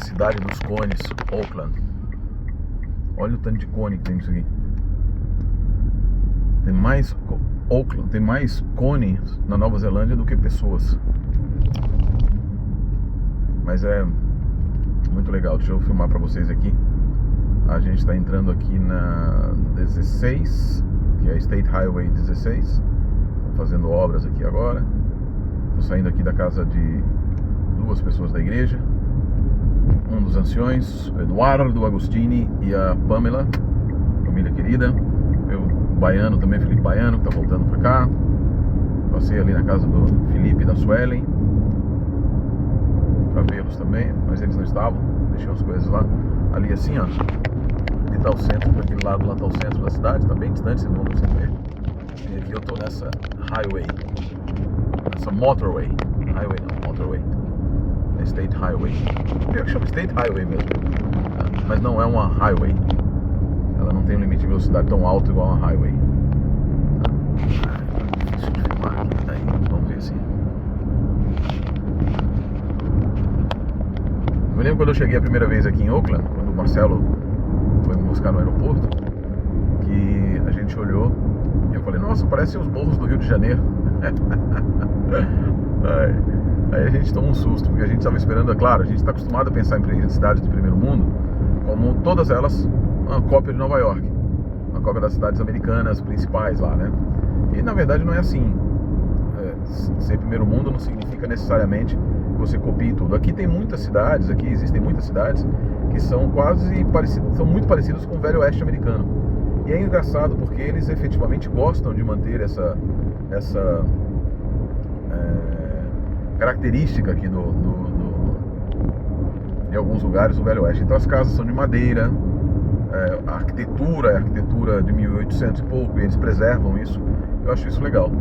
cidade dos cones, Auckland. Olha o tanto de cone que tem isso aqui. Tem mais Auckland, tem mais cone na Nova Zelândia do que pessoas. Mas é muito legal. Deixa eu filmar pra vocês aqui. A gente está entrando aqui na 16, que é State Highway 16. Estão fazendo obras aqui agora. Estou saindo aqui da casa de duas pessoas da igreja. Um dos anciões, o Eduardo Agostini, e a Pamela, família querida. O Baiano também, Felipe Baiano, que está voltando para cá. Passei ali na casa do Felipe e da Suelen para vê-los também, mas eles não estavam. Deixei as coisas lá. Ali assim, ó, ali está o centro, para aquele lado lá está o centro da cidade, está bem distante, vocês não vão conseguir ver. E aqui eu estou nessa highway, nessa motorway. Highway não, motorway. State Highway. Eu chamo State Highway mesmo, mas não é uma highway. Ela não tem um limite de velocidade tão alto igual uma highway. É difícil de filmar aqui. Aí, vamos ver assim. Eu lembro quando eu cheguei a primeira vez aqui em Auckland, quando o Marcelo foi me buscar no aeroporto, que a gente olhou e eu falei, nossa, parecem os morros do Rio de Janeiro. Aí a gente toma um susto, porque a gente estava esperando, é claro, a gente está acostumado a pensar em cidades do primeiro mundo, como todas elas, uma cópia de Nova York, uma cópia das cidades americanas principais lá, né? E na verdade não é assim. Ser primeiro mundo não significa necessariamente que você copie tudo. Aqui tem muitas cidades, aqui existem muitas cidades que são quase parecidas, são muito parecidas com o Velho Oeste americano. E é engraçado porque eles efetivamente gostam de manter essa característica aqui em alguns lugares do Velho Oeste. Então as casas são de madeira, a arquitetura é arquitetura de 1800 e pouco, e eles preservam isso. Eu acho isso legal.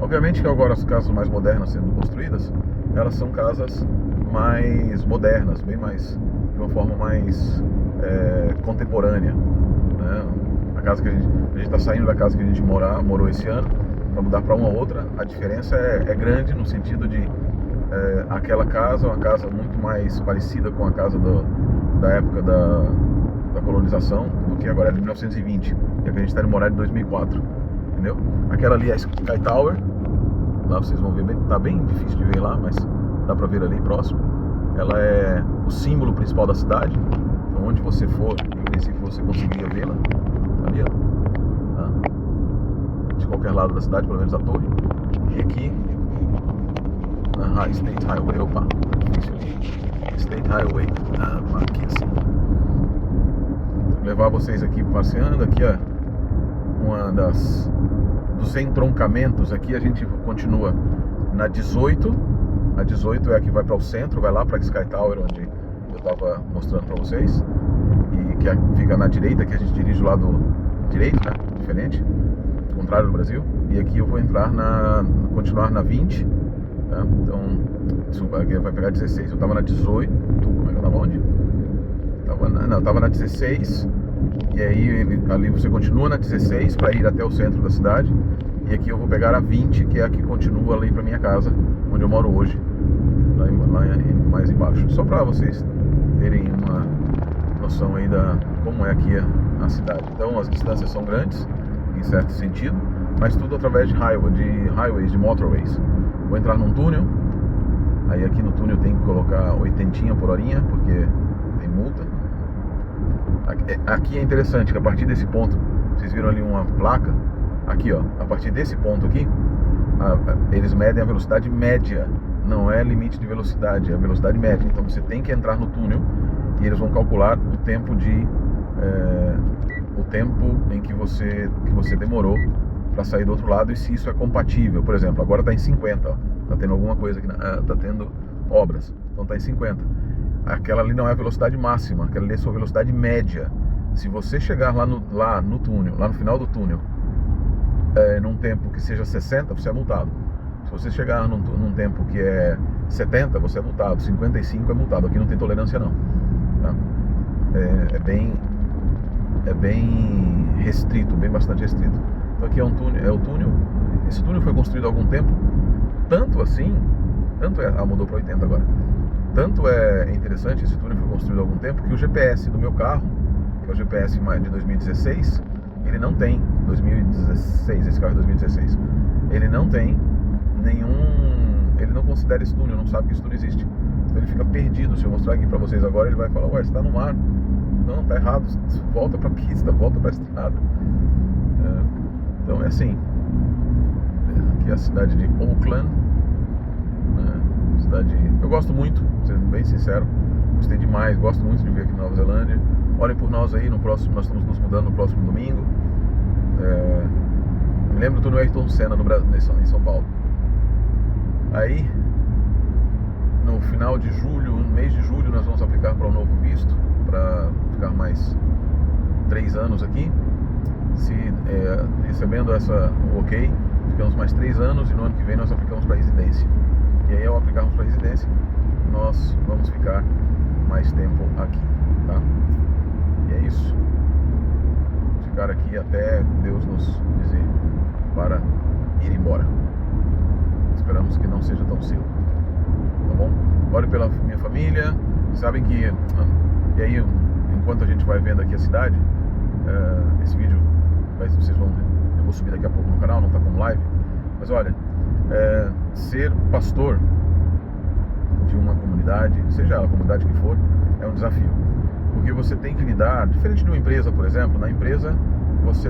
Obviamente que agora as casas mais modernas sendo construídas, elas são casas mais modernas, bem mais, de uma forma mais contemporânea, né? A casa que a gente está saindo da casa que a gente morou esse ano para mudar para uma outra. A diferença é grande no sentido de aquela casa é uma casa muito mais parecida com a casa da época da colonização do que agora é de 1920, e a gente está indo morar de 2004, entendeu? Aquela ali é a Sky Tower, lá vocês vão ver, tá bem difícil de ver lá, mas dá para ver ali próximo. Ela é o símbolo principal da cidade, então onde você for, em princípio você conseguiria vê-la, ali ó, de qualquer lado da cidade, pelo menos a torre. E aqui na State Highway, opa, difícil aqui, State Highway, aqui assim. Vou levar vocês aqui passeando, aqui ó, dos entroncamentos. Aqui a gente continua na 18, a 18 é a que vai para o centro, vai lá para Sky Tower, onde eu estava mostrando para vocês, e que fica na direita, que a gente dirige o lado direito, né, diferente, contrário do Brasil. E aqui eu vou continuar na 20, tá? Então aqui vai pegar 16, eu estava na 18, como é que eu estava onde? Eu estava na 16, e aí ali você continua na 16 para ir até o centro da cidade, e aqui eu vou pegar a 20, que é a que continua ali para minha casa, onde eu moro hoje, lá mais embaixo, só para vocês terem uma noção aí como é aqui a cidade. Então as distâncias são grandes, em certo sentido, mas tudo através de highways, de motorways. Vou entrar num túnel, aí aqui no túnel tem que colocar 80 por horinha, porque tem multa. Aqui é interessante que a partir desse ponto, vocês viram ali uma placa, aqui ó, a partir desse ponto aqui, eles medem a velocidade média, não é limite de velocidade, é a velocidade média. Então você tem que entrar no túnel e eles vão calcular o tempo em que você demorou para sair do outro lado, e se isso é compatível. Por exemplo, agora está em 50, ó, tá tendo alguma coisa aqui, tá tendo obras, então está em 50. Aquela ali não é a velocidade máxima, aquela ali é a sua velocidade média. Se você chegar lá no túnel, lá no final do túnel, num tempo que seja 60, você é multado. Se você chegar num tempo que é 70, você é multado. 55 é multado. Aqui não tem tolerância não, tá? É bem restrito, bastante restrito. Então aqui é o túnel. Esse túnel foi construído há algum tempo, tanto assim Mudou para 80 agora. Tanto é interessante, esse túnel foi construído há algum tempo, que o GPS do meu carro, que é o GPS de 2016, ele não tem, 2016, esse carro é 2016, ele não tem ele não considera esse túnel, não sabe que esse túnel existe. Então ele fica perdido. Se eu mostrar aqui pra vocês agora, ele vai falar, ué, você tá no mar. Não, tá errado, volta pra pista, volta pra estrada. Então é assim. Aqui é a cidade de Auckland. Eu gosto muito, sendo bem sincero, gostei demais, gosto muito de vir aqui na Nova Zelândia. Olhem por nós aí, nós estamos nos mudando no próximo domingo. Me lembro do Ayrton Senna em São Paulo. Aí, no final de julho, no mês de julho, nós vamos aplicar para um novo visto, para ficar mais 3 anos aqui. Recebendo o ok, ficamos mais 3 anos e no ano que vem nós aplicamos para residência. E aí, ao aplicarmos para residência, nós vamos ficar mais tempo aqui, tá? E é isso. Vamos ficar aqui até Deus nos dizer para ir embora. Esperamos que não seja tão cedo, tá bom? Ore pela minha família. Sabem que... E aí, enquanto a gente vai vendo aqui a cidade, esse vídeo eu vou subir daqui a pouco no canal, não tá como live. Mas olha, ser pastor de uma comunidade, seja a comunidade que for, é um desafio. Porque você tem que lidar, diferente de uma empresa, por exemplo, na empresa você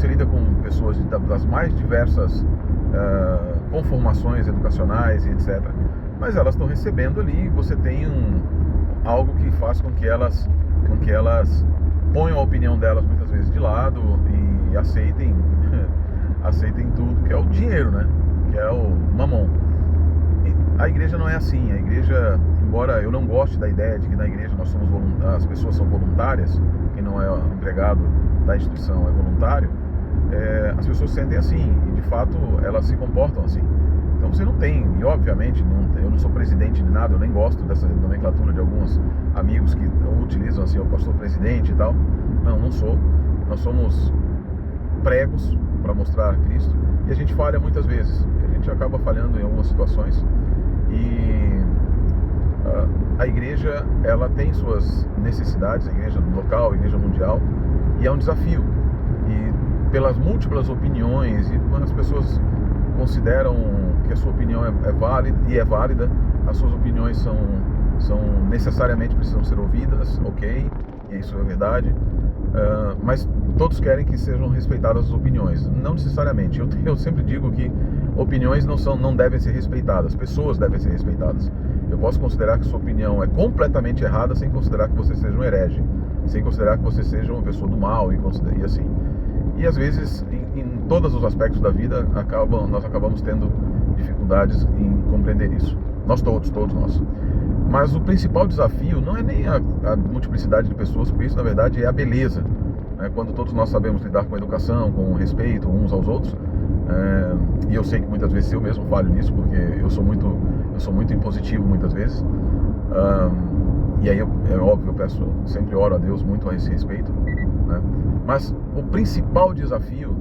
lida com pessoas das mais diversas conformações educacionais e etc. Mas elas estão recebendo ali, você tem algo que faz com que elas ponham a opinião delas muitas vezes de lado e aceitem tudo, que é o dinheiro, né? Que é o mamon. A igreja não é assim. A igreja, embora eu não goste da ideia de que na igreja as pessoas são voluntárias, quem não é empregado da instituição é voluntário, as pessoas sentem assim e de fato elas se comportam assim. Então você não tem, e obviamente eu não sou presidente de nada, eu nem gosto dessa nomenclatura de alguns amigos que utilizam assim, o pastor presidente e tal. Não sou. Nós somos pregos para mostrar Cristo e a gente falha muitas vezes. A gente acaba falhando em algumas situações e a igreja, ela tem suas necessidades, a igreja local, a igreja mundial, e é um desafio. E pelas múltiplas opiniões, e quando as pessoas consideram que a sua opinião é válida, as suas opiniões são necessariamente precisam ser ouvidas, ok, e isso é verdade, mas todos querem que sejam respeitadas as opiniões. Não necessariamente. Eu sempre digo que opiniões não devem ser respeitadas, pessoas devem ser respeitadas. Eu posso considerar que sua opinião é completamente errada sem considerar que você seja um herege, sem considerar que você seja uma pessoa do mal e assim. E às vezes, em todos os aspectos da vida, nós acabamos tendo dificuldades em compreender isso. Todos nós. Mas o principal desafio não é nem a multiplicidade de pessoas, porque isso na verdade é a beleza. Quando todos nós sabemos lidar com educação, com respeito uns aos outros, e eu sei que muitas vezes eu mesmo falho nisso, porque eu sou muito impositivo muitas vezes, e aí é óbvio, eu sempre oro a Deus muito a esse respeito, né? Mas o principal desafio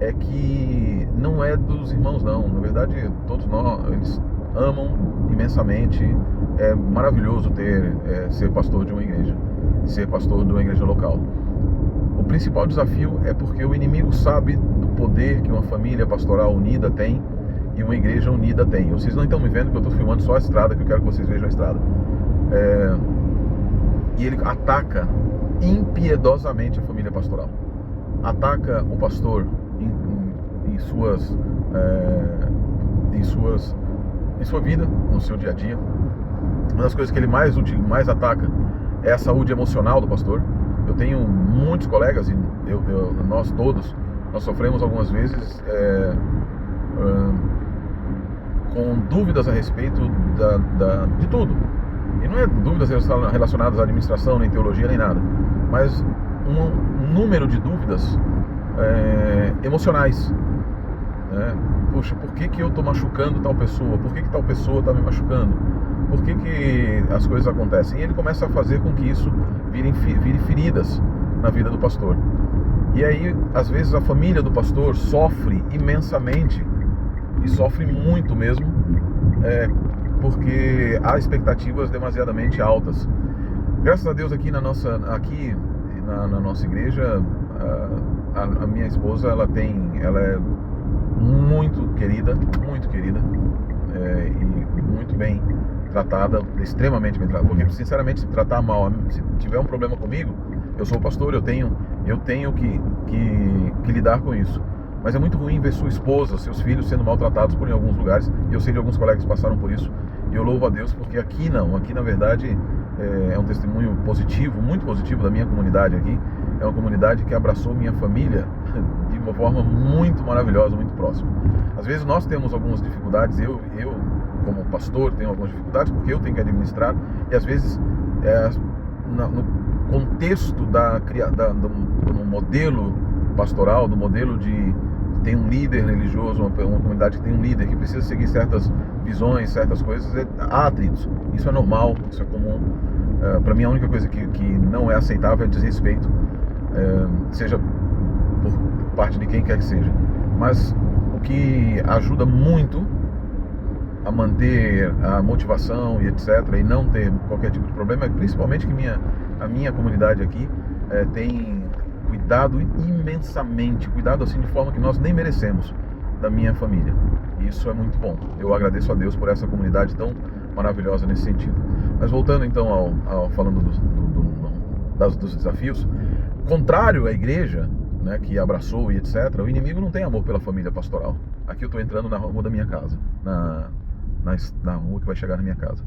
é que não é dos irmãos não, na verdade todos nós, eles amam imensamente, é maravilhoso ser pastor de uma igreja, ser pastor de uma igreja local. O principal desafio é porque o inimigo sabe do poder que uma família pastoral unida tem e uma igreja unida tem. Vocês não estão me vendo, que eu estou filmando só a estrada, que eu quero que vocês vejam a estrada. E ele ataca impiedosamente a família pastoral. Ataca o pastor em sua vida, no seu dia a dia. Uma das coisas que ele mais ataca é a saúde emocional do pastor. Eu tenho muitos colegas, e nós sofremos algumas vezes com dúvidas a respeito de tudo. E não é dúvidas relacionadas à administração, nem teologia, nem nada, mas um número de dúvidas emocionais. Puxa, por que eu estou machucando tal pessoa? Por que tal pessoa está me machucando? Por que as coisas acontecem? E ele começa a fazer com que isso vire feridas na vida do pastor. E aí, às vezes, a família do pastor sofre imensamente, e sofre muito mesmo, porque há expectativas demasiadamente altas. Graças a Deus aqui na nossa igreja, a minha esposa, ela é muito querida, e muito bem tratada, extremamente bem tratada, porque sinceramente, se tratar mal, se tiver um problema comigo, eu sou pastor, eu tenho que lidar com isso. Mas é muito ruim ver sua esposa, seus filhos sendo maltratados por em alguns lugares, e eu sei de alguns colegas que passaram por isso, e eu louvo a Deus, porque aqui na verdade é um testemunho positivo, muito positivo da minha comunidade aqui. É uma comunidade que abraçou minha família de uma forma muito maravilhosa, muito próxima. Às vezes nós temos algumas dificuldades, eu como pastor tenho algumas dificuldades porque eu tenho que administrar, e às vezes no contexto do modelo pastoral, do modelo de tem um líder religioso, uma comunidade que tem um líder que precisa seguir certas visões, certas coisas, há atritos. Isso é normal, isso é comum. Para mim a única coisa que não é aceitável é desrespeito, seja por parte de quem quer que seja. Mas o que ajuda muito a manter a motivação e etc, e não ter qualquer tipo de problema, é principalmente que a minha comunidade aqui tem cuidado imensamente, cuidado assim de forma que nós nem merecemos da minha família. E isso é muito bom. Eu agradeço a Deus por essa comunidade tão maravilhosa nesse sentido. Mas voltando então falando dos desafios, contrário à igreja, né, que abraçou e etc, o inimigo não tem amor pela família pastoral. Aqui eu estou entrando na rua da minha casa, na rua que vai chegar na minha casa.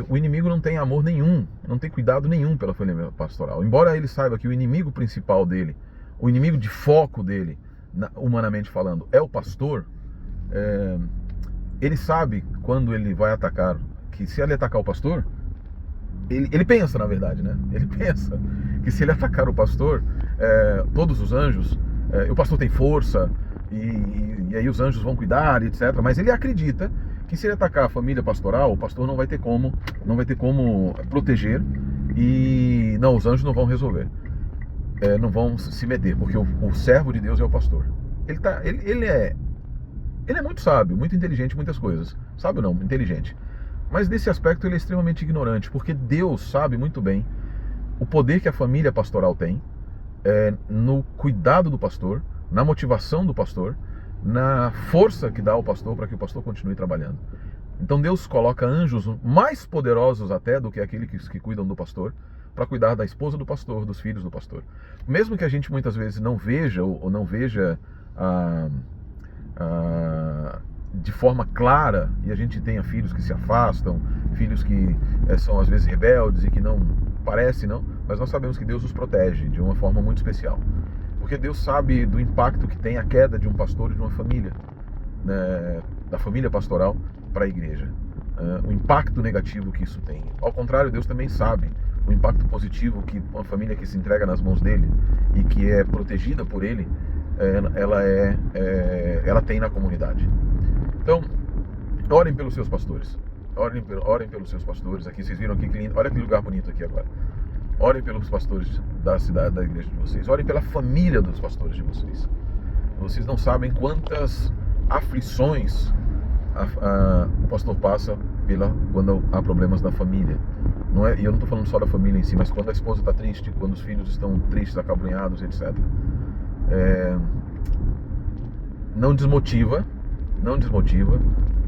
O inimigo não tem amor nenhum, não tem cuidado nenhum pela família pastoral. Embora ele saiba que o inimigo principal dele, o inimigo de foco dele, humanamente falando, é o pastor, ele sabe quando ele vai atacar, que se ele atacar o pastor, ele pensa, na verdade, né? Ele pensa que se ele atacar o pastor, todos os anjos, o pastor tem força, e aí os anjos vão cuidar, etc. Mas ele acredita que se ele atacar a família pastoral, o pastor não vai ter como proteger, e não, os anjos não vão resolver, não vão se meter, porque o servo de Deus é o pastor. Ele é muito sábio, muito inteligente em muitas coisas. Sábio não, inteligente. Mas nesse aspecto ele é extremamente ignorante, porque Deus sabe muito bem o poder que a família pastoral tem, no cuidado do pastor, na motivação do pastor, na força que dá ao pastor para que o pastor continue trabalhando. Então Deus coloca anjos mais poderosos até do que aqueles que cuidam do pastor, para cuidar da esposa do pastor, dos filhos do pastor. Mesmo que a gente muitas vezes não veja ou não veja de forma clara, e a gente tenha filhos que se afastam, filhos que são às vezes rebeldes e que não parece, não, mas nós sabemos que Deus os protege de uma forma muito especial, porque Deus sabe do impacto que tem a queda de um pastor e de uma família, né, da família pastoral para a igreja, o impacto negativo que isso tem. Ao contrário, Deus também sabe o impacto positivo que uma família que se entrega nas mãos dele e que é protegida por ele, ela tem na comunidade. Então, orem pelos seus pastores. Orem pelos seus pastores. Aqui, vocês viram aqui que lindo. Olha que lugar bonito aqui agora. Orem pelos pastores da cidade, da igreja de vocês. Orem pela família dos pastores de vocês. Vocês não sabem quantas aflições o pastor passa quando há problemas na família. Não é, e eu não estou falando só da família em si, mas quando a esposa está triste, quando os filhos estão tristes, acabrunhados, etc. Não desmotiva,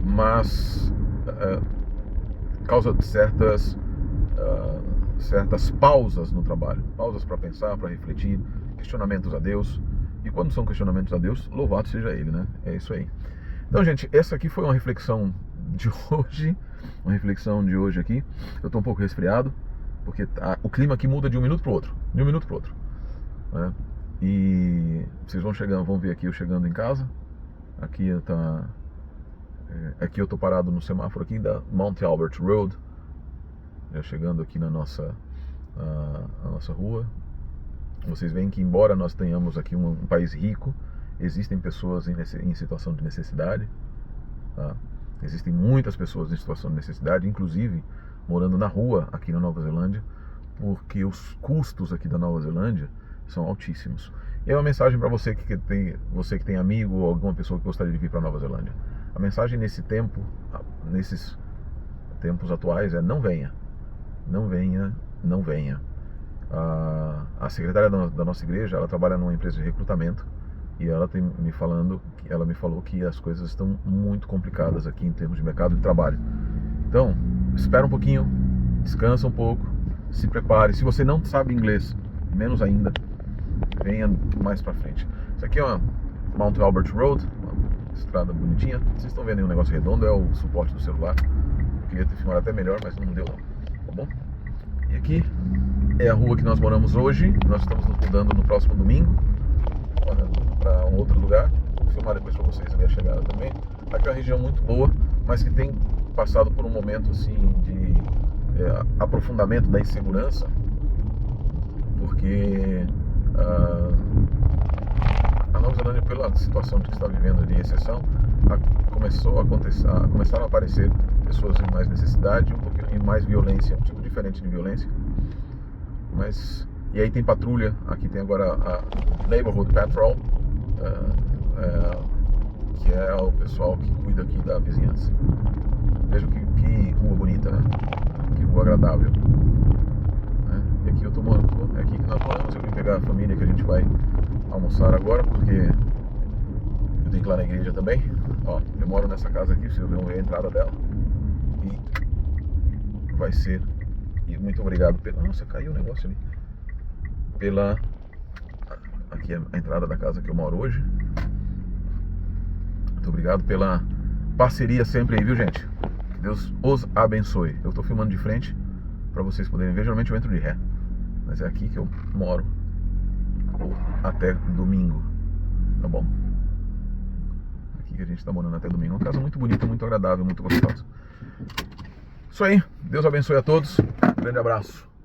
mas causa certas pausas no trabalho, pausas para pensar, para refletir, questionamentos a Deus. E quando são questionamentos a Deus, louvado seja Ele, né? É isso aí. Então, gente, essa aqui foi uma reflexão de hoje, aqui. Eu estou um pouco resfriado, porque o clima aqui muda de um minuto para o outro, né? E vocês vão ver aqui eu chegando em casa. Aqui eu tô parado no semáforo aqui da Mount Albert Road, já chegando aqui na nossa rua. Vocês veem que, embora nós tenhamos aqui um país rico, existem pessoas em situação de necessidade, tá? Existem muitas pessoas em situação de necessidade, inclusive morando na rua aqui na Nova Zelândia, porque os custos aqui da Nova Zelândia são altíssimos. E é uma mensagem para você que tem amigo ou alguma pessoa que gostaria de vir para a Nova Zelândia. A mensagem nesse tempo, nesses tempos atuais é não venha, não venha, não venha. A secretária da nossa igreja, ela trabalha numa empresa de recrutamento e ela me falou que as coisas estão muito complicadas aqui em termos de mercado de trabalho. Então, espera um pouquinho, descansa um pouco, se prepare. Se você não sabe inglês, menos ainda, venha mais pra frente. Isso aqui é uma Mount Albert Road, uma estrada bonitinha. Vocês estão vendo aí um negócio redondo, é o suporte do celular. Eu queria ter filmado até melhor, mas não deu não, tá bom? E aqui é a rua que nós moramos hoje. Nós estamos nos mudando no próximo domingo para um outro lugar. Vou filmar depois para vocês a minha chegada também. Aqui é uma região muito boa, mas que tem passado por um momento assim de aprofundamento da insegurança, porque a Nova Zelândia, pela situação que está vivendo de recessão, começaram a aparecer pessoas em mais necessidade, um pouquinho em mais violência, um tipo diferente de violência. E aí tem patrulha, aqui tem agora a Neighborhood Patrol, que é o pessoal que cuida aqui da vizinhança. Vejam que rua bonita, né? Que rua agradável. E aqui é aqui que nós moramos. Eu vim pegar a família que a gente vai almoçar agora, porque eu tenho que ir lá na igreja também. Ó, eu moro nessa casa aqui, vocês vão ver a entrada dela. E vai ser... E muito obrigado pela... Nossa, caiu o negócio ali. Aqui é a entrada da casa que eu moro hoje. Muito obrigado pela parceria sempre aí, viu, gente? Que Deus os abençoe. Eu tô filmando de frente para vocês poderem ver. Geralmente eu entro de ré, mas é aqui que eu moro até domingo, tá bom? Aqui que a gente tá morando até domingo. Uma casa muito bonita, muito agradável, muito gostosa. Isso aí. Deus abençoe a todos. Um grande abraço.